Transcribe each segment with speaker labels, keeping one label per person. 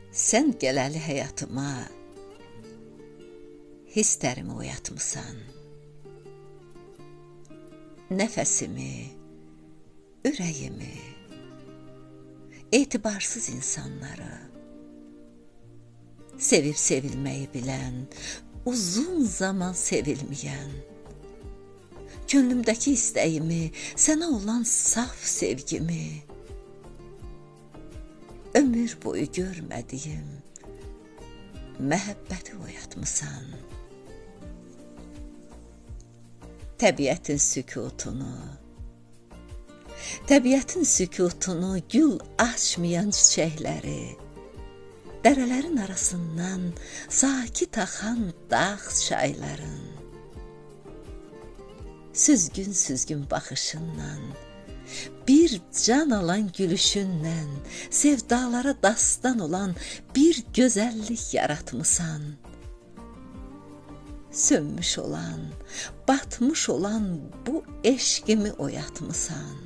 Speaker 1: Sən gələli həyatıma hisslərimi oyatmısan. Nəfəsimi, ürəyimi, etibarsız insanları, sevib sevilməyi bilən, uzun zaman sevilməyən, könlümdəki istəyimi, sənə olan saf sevgimi, ömür boyu görmədiyim məhəbbəti oyatmısan. Təbiətin sükutunu, gül açmayan çiçəkləri, dərələrin arasından sakit axan dağ çayların, süzgün baxışınla, bir can alan gülüşünlə, sevdalara dastan olan bir gözəllik yaratmısan. Sönmüş olan, batmış olan bu eşqimi oyatmısan.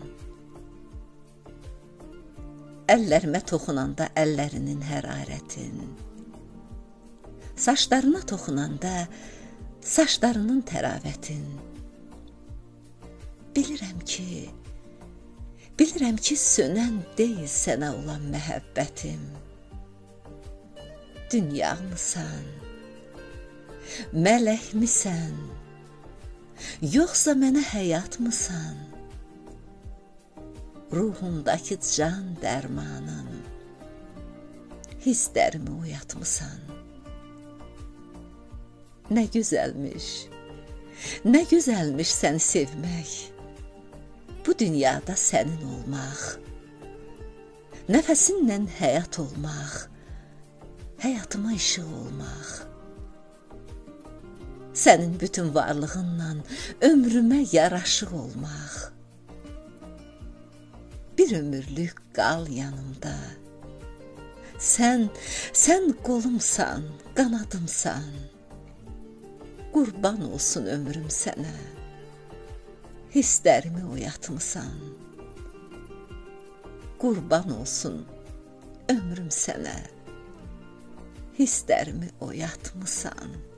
Speaker 1: Əllərimə toxunanda əllərinin hərarətin, saçlarına toxunanda saçlarının təravətin. Bilirəm ki, sönən deyil sənə olan məhəbbətim. Dünyamısan, mələkmisən, yoxsa mənə həyatmısan? Ruhumdakı can dərmanım, hisslərimi oyatmısan. Nə gözəlmiş səni sevmək, bu dünyada sənin olmaq, nəfəsinlə həyat olmaq, həyatıma işıq olmaq. Sənin bütün varlığınla ömrümə yaraşıq olmaq. Bir ömürlük qal yanımda. Sən qolumsan, qanadımsan. Qurban olsun ömrüm sənə. Hisslərimi oyatmısan. Qurban olsun ömrüm sənə. Hisslərimi oyatmısan.